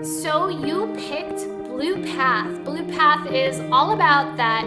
So you picked Blue Path. Blue Path is all about that,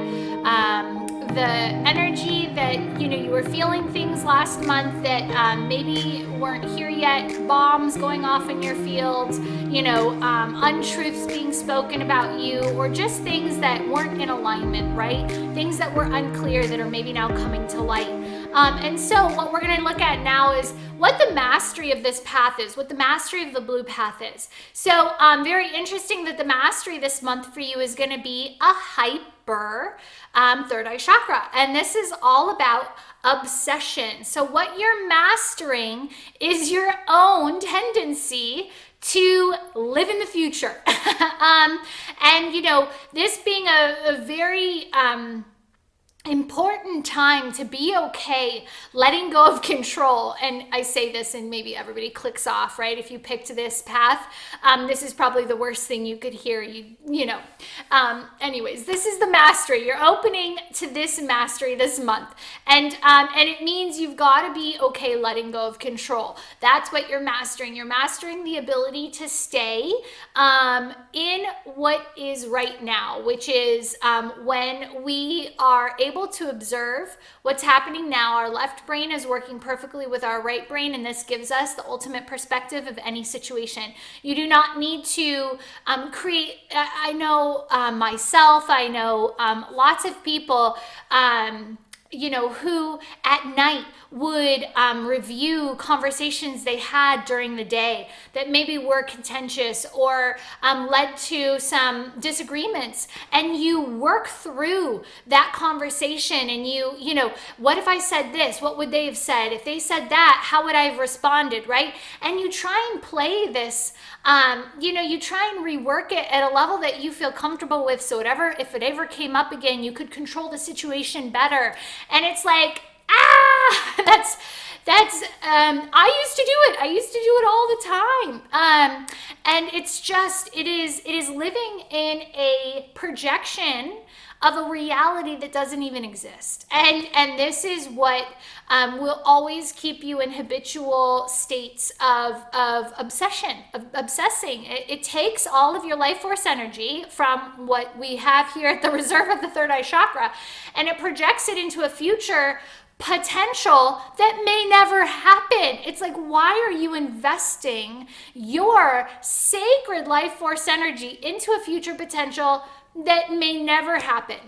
the energy that, you were feeling things last month that maybe weren't here yet, bombs going off in your fields, untruths being spoken about you, or just things that weren't in alignment, right? Things that were unclear that are maybe now coming to light. And so what we're going to look at now is what the mastery of this path is, what the mastery of the Blue Path is. So very interesting that the mastery this month for you is going to be a hyper third eye chakra. And this is all about obsession. So what you're mastering is your own tendency to live in the future. This being a very important time to be okay letting go of control. And I say this and maybe everybody clicks off, right? If you picked this path, this is probably the worst thing you could hear. Anyways, this is the mastery. You're opening to this mastery this month, and it means you've got to be okay letting go of control. That's what you're mastering. You're mastering the ability to stay in what is right now, which is when we are able to observe what's happening now. Our left brain is working perfectly with our right brain, and this gives us the ultimate perspective of any situation. You do not need to create, I know myself, I know lots of people, who at night would review conversations they had during the day that maybe were contentious or led to some disagreements, and you work through that conversation, and what if I said this? What would they have said? If they said that, how would I have responded, right? And you try and play this, you try and rework it at a level that you feel comfortable with, so if it ever came up again, you could control the situation better. And it's like, that's I used to do it. I used to do it all the time. And it's just, it is living in a projection of a reality that doesn't even exist. And this is what will always keep you in habitual states of obsession, of obsessing. It takes all of your life force energy from what we have here at the reserve of the third eye chakra, and it projects it into a future potential that may never happen. It's like, why are you investing your sacred life force energy into a future potential that may never happen?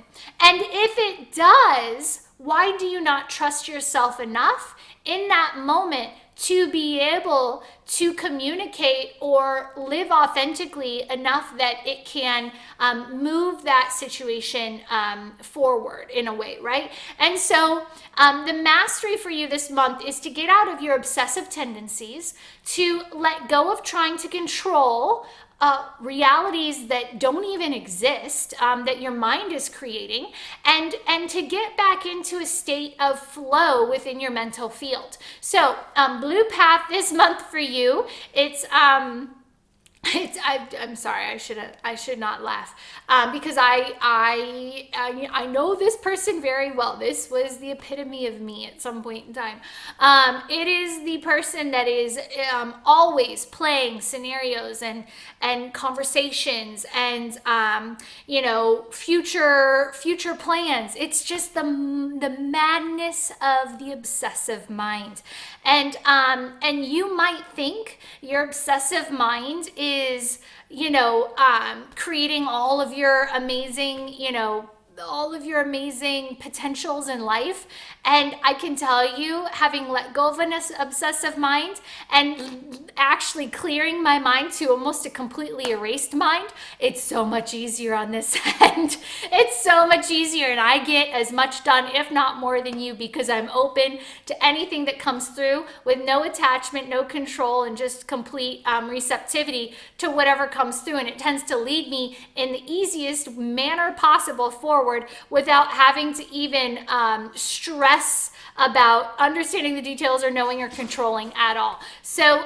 And if it does, why do you not trust yourself enough in that moment to be able to communicate or live authentically enough that it can move that situation forward in a way, right? And so the mastery for you this month is to get out of your obsessive tendencies, to let go of trying to control realities that don't even exist, that your mind is creating, and to get back into a state of flow within your mental field. So Blue Path this month for you, I'm sorry, I should not laugh, because I know this person very well. This was the epitome of me at some point in time. It is the person that is always playing scenarios and conversations and future plans. It's just the madness of the obsessive mind. And you might think your obsessive mind is, creating all of your amazing, potentials in life. And I can tell you, having let go of an obsessive mind and actually clearing my mind to almost a completely erased mind, it's so much easier on this end. It's so much easier, and I get as much done, if not more than you, because I'm open to anything that comes through with no attachment, no control, and just complete receptivity to whatever comes through. And it tends to lead me in the easiest manner possible forward without having to even stress about understanding the details or knowing or controlling at all. So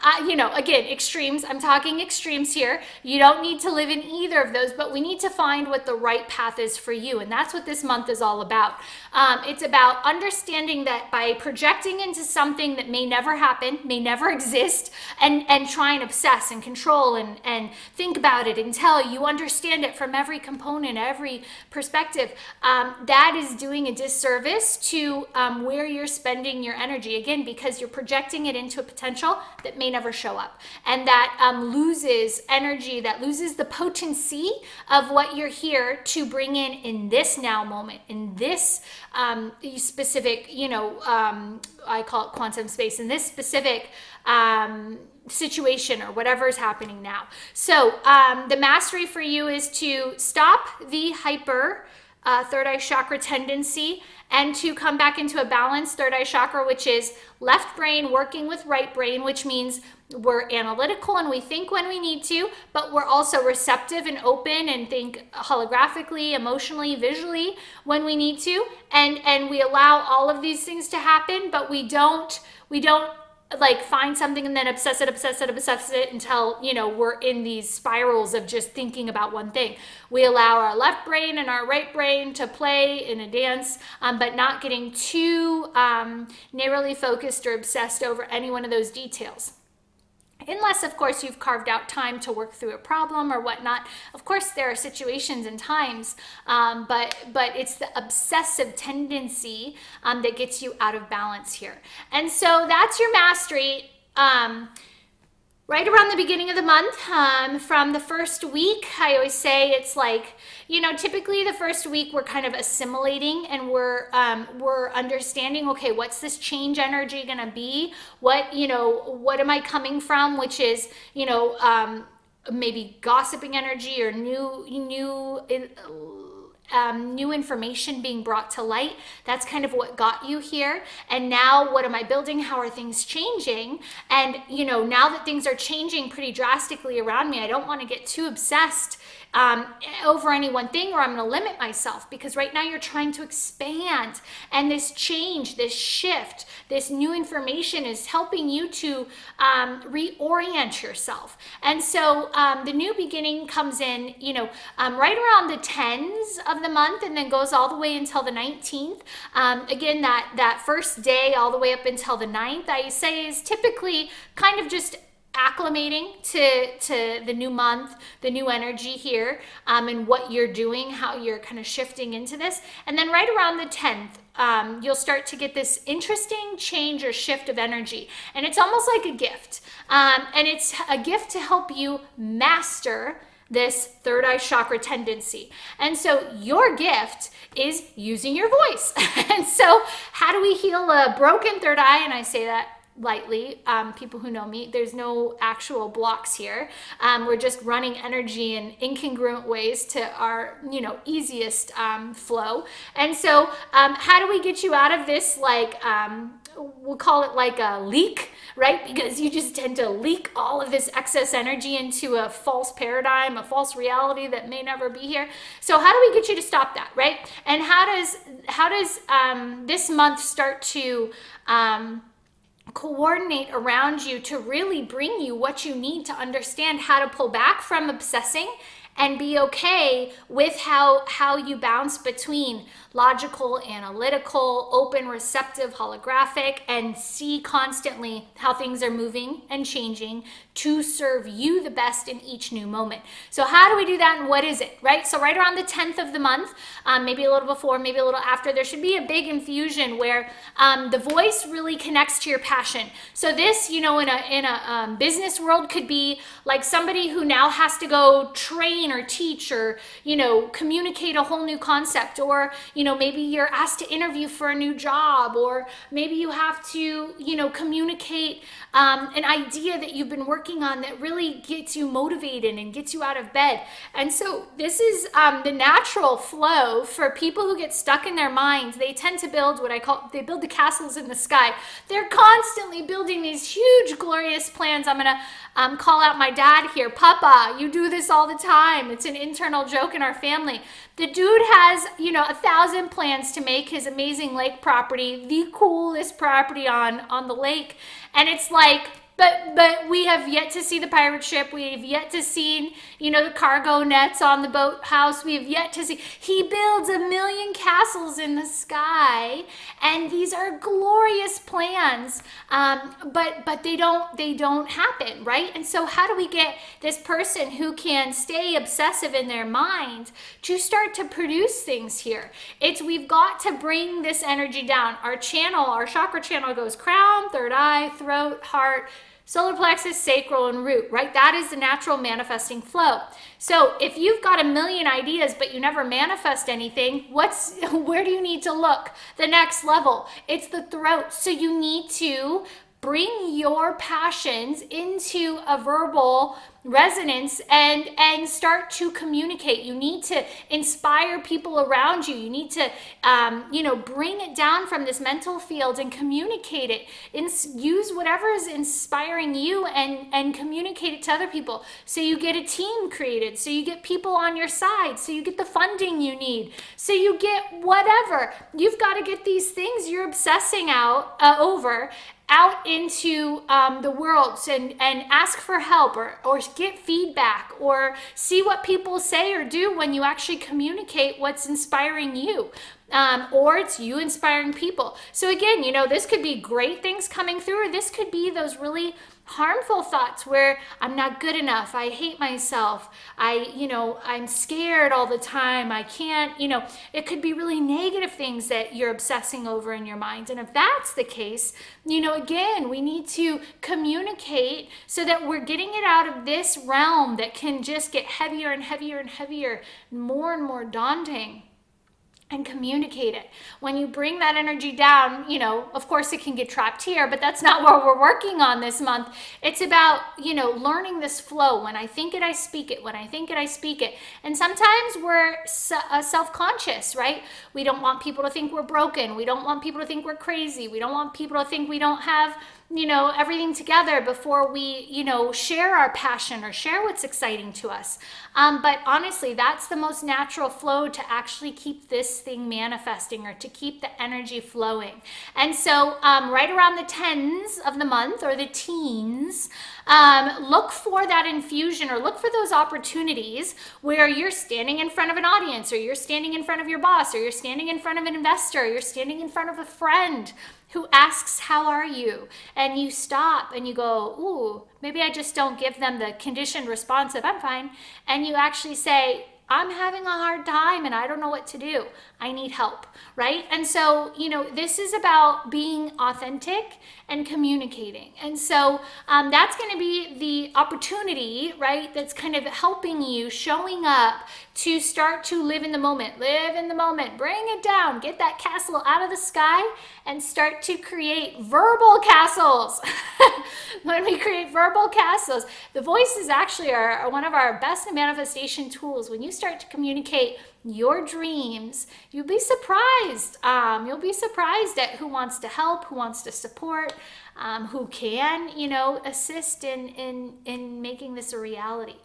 again, extremes. I'm talking extremes here. You don't need to live in either of those, but we need to find what the right path is for you. And that's what this month is all about. It's about understanding that by projecting into something that may never happen, may never exist, and try and obsess and control and think about it until you understand it from every component, every perspective, that is doing a disservice to where you're spending your energy. Again, because you're projecting it into a potential that may never show up, and that loses energy, that loses the potency of what you're here to bring in this now moment, in this specific, I call it quantum space, in this specific situation or whatever is happening now. So the mastery for you is to stop the hyper third eye chakra tendency and to come back into a balanced third eye chakra, which is left brain working with right brain, which means we're analytical and we think when we need to, but we're also receptive and open and think holographically, emotionally, visually when we need to. And we allow all of these things to happen, but we don't like find something and then obsess it until, we're in these spirals of just thinking about one thing. We allow our left brain and our right brain to play in a dance, but not getting too narrowly focused or obsessed over any one of those details. Unless, of course, you've carved out time to work through a problem or whatnot. Of course, there are situations and times, but it's the obsessive tendency that gets you out of balance here. And so that's your mastery. Right around the beginning of the month, from the first week, I always say it's like, typically the first week we're kind of assimilating and we're understanding, okay, what's this change energy gonna be? What am I coming from? Which is, maybe gossiping energy or new information being brought to light. That's kind of what got you here. And now what am I building? How are things changing? And now that things are changing pretty drastically around me, I don't want to get too obsessed over any one thing, or I'm going to limit myself, because right now you're trying to expand, and this change, this shift, this new information is helping you to reorient yourself. And so the new beginning comes in, right around the 10s of the month, and then goes all the way until the 19th. Again, that first day all the way up until the 9th, I say, is typically kind of just acclimating to the new month, the new energy here, and what you're doing, how you're kind of shifting into this. And then right around the 10th, you'll start to get this interesting change or shift of energy. And it's almost like a gift. And it's a gift to help you master this third eye chakra tendency. And so your gift is using your voice. And so how do we heal a broken third eye? And I say that lightly. People who know me, there's no actual blocks here. We're just running energy in incongruent ways to our, easiest flow. And so how do we get you out of this, we'll call it like a leak, right? Because you just tend to leak all of this excess energy into a false paradigm, a false reality that may never be here. So how do we get you to stop that, right? And how does this month start to coordinate around you to really bring you what you need to understand how to pull back from obsessing and be okay with how you bounce between logical, analytical, open, receptive, holographic, and see constantly how things are moving and changing to serve you the best in each new moment. So how do we do that, and what is it, right? So right around the 10th of the month, maybe a little before, maybe a little after, there should be a big infusion where the voice really connects to your passion. So this, in a business world, could be like somebody who now has to go train or teach or, communicate a whole new concept, or, maybe you're asked to interview for a new job, or maybe you have to, communicate an idea that you've been working on that really gets you motivated and gets you out of bed. And so this is the natural flow for people who get stuck in their minds. They tend to build they build the castles in the sky. They're constantly building these huge, glorious plans. I'm going to call out my dad here. Papa, you do this all the time. It's an internal joke in our family. The dude has, 1,000 plans to make his amazing lake property the coolest property on the lake. And it's like, but we have yet to see the pirate ship. We have yet to see, the cargo nets on the boathouse. We have yet to see. He builds 1,000,000 castles in the sky, and these are glorious plans. But they don't happen, right? And so how do we get this person who can stay obsessive in their mind to start to produce things here? We've got to bring this energy down. Our chakra channel goes crown, third eye, throat, heart, solar plexus, sacral, and root, right? That is the natural manifesting flow. So if you've got 1,000,000 ideas, but you never manifest anything, where do you need to look? The next level, it's the throat. So you need to bring your passions into a verbal resonance and start to communicate. You need to inspire people around you. You need to, bring it down from this mental field and communicate it. Use whatever is inspiring you and communicate it to other people. So you get a team created. So you get people on your side. So you get the funding you need. So you get whatever. You've got to get these things you're obsessing over out into the world and ask for help or get feedback or see what people say or do when you actually communicate what's inspiring you. Or it's you inspiring people. So again, this could be great things coming through, or this could be those really harmful thoughts where I'm not good enough, I hate myself, I'm scared all the time, I can't, it could be really negative things that you're obsessing over in your mind. And if that's the case, again, we need to communicate so that we're getting it out of this realm that can just get heavier and heavier and heavier, more and more daunting. And communicate it. When you bring that energy down, of course it can get trapped here, but that's not what we're working on this month. It's about, learning this flow. When I think it, I speak it. When I think it, I speak it. And sometimes we're self-conscious, right? We don't want people to think we're broken. We don't want people to think we're crazy. We don't want people to think we don't have everything together before we, share our passion or share what's exciting to us. But honestly, that's the most natural flow to actually keep this thing manifesting or to keep the energy flowing. And so right around the 10s of the month or the teens, look for that infusion or look for those opportunities where you're standing in front of an audience or you're standing in front of your boss or you're standing in front of an investor or you're standing in front of a friend who asks, how are you? And you stop and you go, ooh, maybe I just don't give them the conditioned response of I'm fine. And you actually say, I'm having a hard time and I don't know what to do. I need help, right? And so, this is about being authentic and communicating. And so that's going to be the opportunity, right? That's kind of helping you, showing up to start to live in the moment, bring it down, get that castle out of the sky and start to create verbal castles. When we create verbal castles, the voices actually are one of our best manifestation tools. When you start to communicate your dreams, you'll be surprised. You'll be surprised at who wants to help, who wants to support, who can, assist in making this a reality.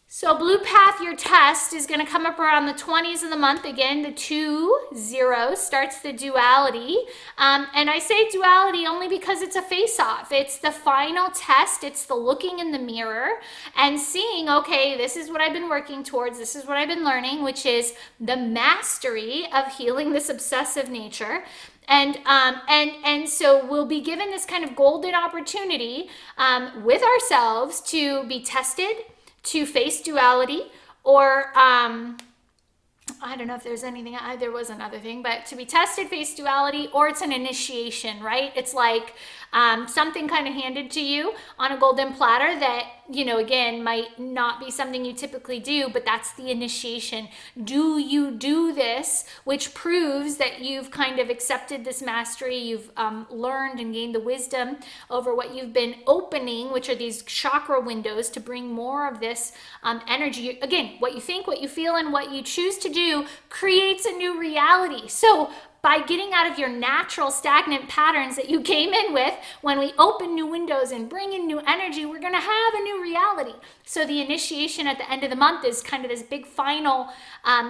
So Blue Path, your test is going to come up around the 20s of the month. Again, the 2-0 starts the duality. And I say duality only because it's a face-off. It's the final test. It's the looking in the mirror and seeing, okay, this is what I've been working towards. This is what I've been learning, which is the mastery of healing this obsessive nature. And so we'll be given this kind of golden opportunity with ourselves to be tested, to face duality, or I don't know if there's anything, there was another thing, but to be tested, face duality, or it's an initiation, right? It's like something kind of handed to you on a golden platter that, again, might not be something you typically do, but that's the initiation. Do you do this? Which proves that you've kind of accepted this mastery. You've learned and gained the wisdom over what you've been opening, which are these chakra windows to bring more of this energy. Again, what you think, what you feel, and what you choose to do creates a new reality. So by getting out of your natural stagnant patterns that you came in with. When we open new windows and bring in new energy, we're going to have a new reality. So the initiation at the end of the month is kind of this big final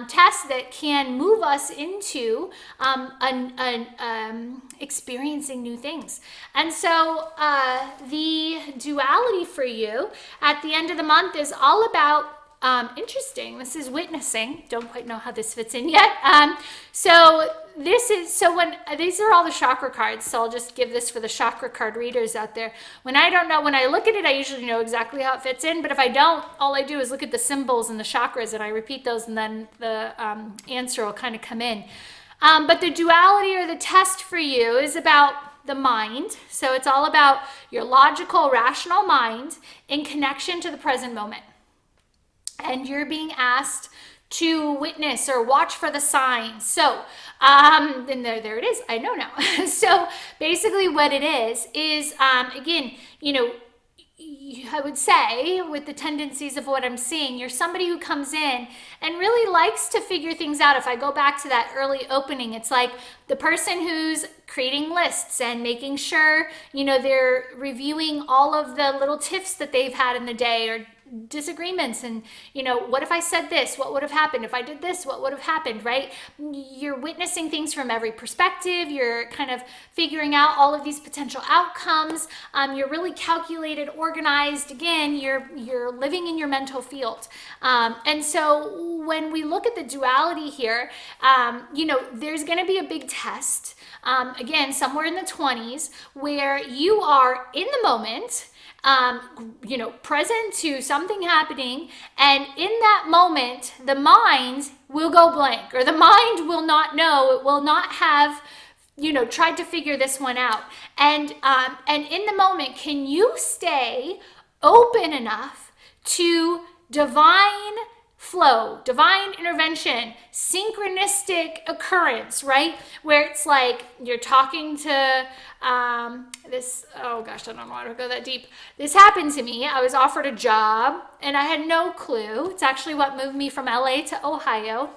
test that can move us into experiencing new things. And so the duality for you at the end of the month is all about interesting. This is witnessing. Don't quite know how this fits in yet. When these are all the chakra cards, so I'll just give this for the chakra card readers out there. When I don't know, when I look at it, I usually know exactly how it fits in, but if I don't, all I do is look at the symbols and the chakras and I repeat those, and then the answer will kind of come in. But the duality or the test for you is about the mind. So it's all about your logical, rational mind in connection to the present moment. And you're being asked to witness or watch for the signs. So, and there it is. I know now. So basically what it is again, I would say with the tendencies of what I'm seeing, you're somebody who comes in and really likes to figure things out. If I go back to that early opening, it's like the person who's creating lists and making sure, they're reviewing all of the little tiffs that they've had in the day or disagreements, and what if I said this, what would have happened? If I did this, what would have happened? Right? You're witnessing things from every perspective. You're kind of figuring out all of these potential outcomes. You're really calculated, organized. Again, you're living in your mental field. And so when we look at the duality here, there's going to be a big test, again, somewhere in the 20s, where you are in the moment, present to something happening, and in that moment, the mind will go blank, or the mind will not know, it will not have, tried to figure this one out. And in the moment, can you stay open enough to divine flow, divine intervention, synchronistic occurrence, right? Where it's like you're talking to this, oh gosh, I don't want to go that deep. This happened to me. I was offered a job and I had no clue. It's actually what moved me from LA to Ohio.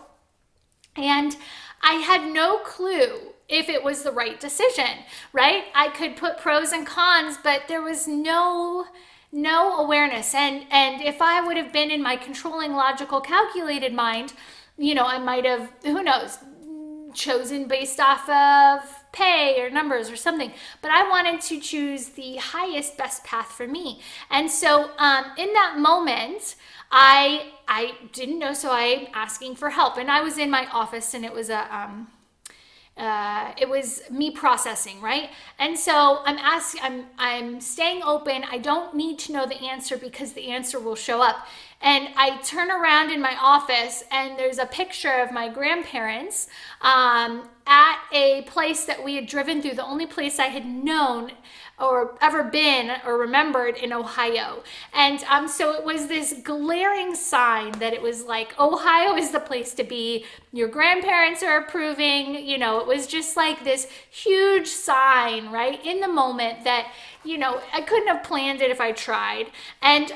And I had no clue if it was the right decision, right? I could put pros and cons, but there was no awareness. And if I would have been in my controlling, logical, calculated mind, I might have, who knows, chosen based off of pay or numbers or something. But I wanted to choose the highest, best path for me. And so in that moment, I didn't know, so I'm asking for help. And I was in my office, and it was it was me processing, right? And so I'm staying open. I don't need to know the answer because the answer will show up. And I turn around in my office, and there's a picture of my grandparents at a place that we had driven through, the only place I had known or ever been or remembered in Ohio. And so it was this glaring sign that it was like, Ohio is the place to be. Your grandparents are approving. It was just like this huge sign, right, in the moment that, I couldn't have planned it if I tried. And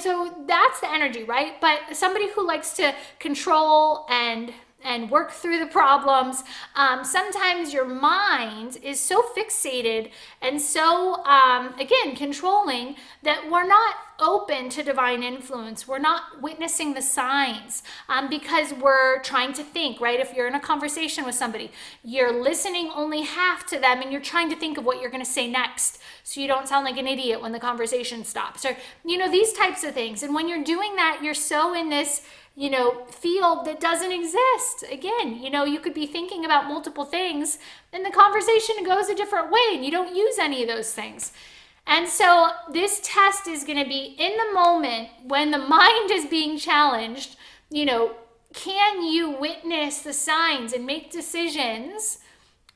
so that's the energy, right? But somebody who likes to control and work through the problems, sometimes your mind is so fixated and so, again, controlling, that we're not open to divine influence. We're not witnessing the signs because we're trying to think, right? If you're in a conversation with somebody, you're listening only half to them, and you're trying to think of what you're going to say next so you don't sound like an idiot when the conversation stops, or, these types of things. And when you're doing that, you're so in this field that doesn't exist. Again, you could be thinking about multiple things and the conversation goes a different way and you don't use any of those things. And so this test is going to be in the moment when the mind is being challenged. Can you witness the signs and make decisions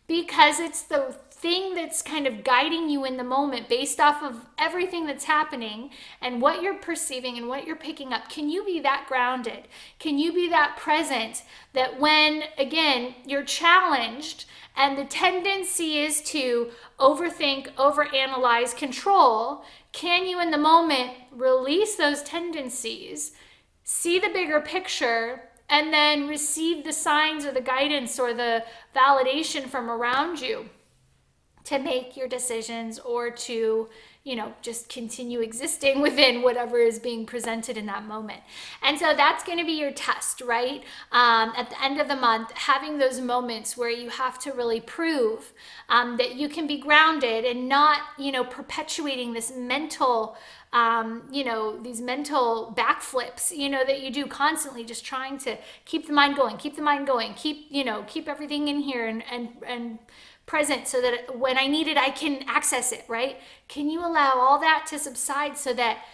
because it's the thing that's kind of guiding you in the moment based off of everything that's happening and what you're perceiving and what you're picking up? Can you be that grounded? Can you be that present that when, again, you're challenged and the tendency is to overthink, overanalyze, control, can you in the moment release those tendencies, see the bigger picture, and then receive the signs or the guidance or the validation from around you to make your decisions, or to, you know, just continue existing within whatever is being presented in that moment. And so that's going to be your test, right? At the end of the month, having those moments where you have to really prove that you can be grounded and not, you know, perpetuating this mental, you know, these mental backflips, you know, that you do constantly, just trying to keep the mind going, keep everything in here and present, so that when I need it, I can access it, right? Can you allow all that to subside so that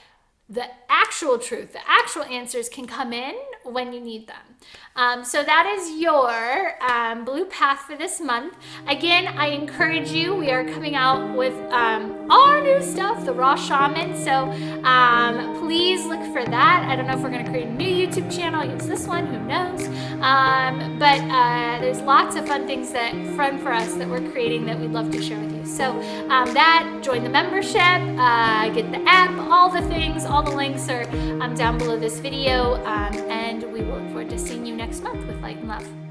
the actual truth, the actual answers can come in when you need them? So that is your blue path for this month. Again, I encourage you, we are coming out with all our new stuff, the Raw Shaman. So please look for that. I don't know if we're going to create a new YouTube channel, use this one, who knows? But there's lots of fun things fun for us that we're creating that we'd love to share with you. So join the membership, get the app, all the things, all the links are down below this video, and we will look forward to seeing you next month with light and love.